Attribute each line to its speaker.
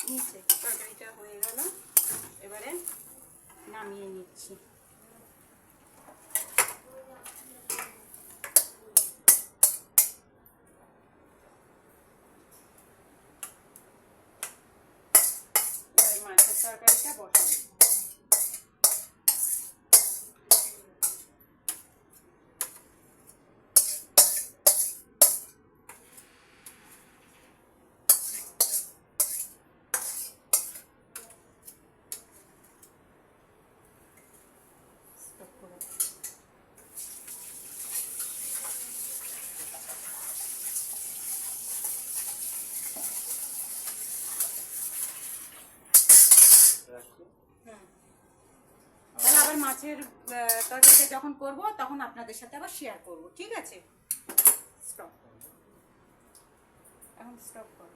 Speaker 1: নিচে তরকারিটা হয়ে গেল, এবারে নামিয়ে নিচ্ছি। মাছের তরকারিটা বসাবো। তাহলে আবার মাছের তরকারিটা যখন করব তখন আপনাদের সাথে আবার শেয়ার করব, ঠিক আছে? স্টপ, এখন স্টপ করো।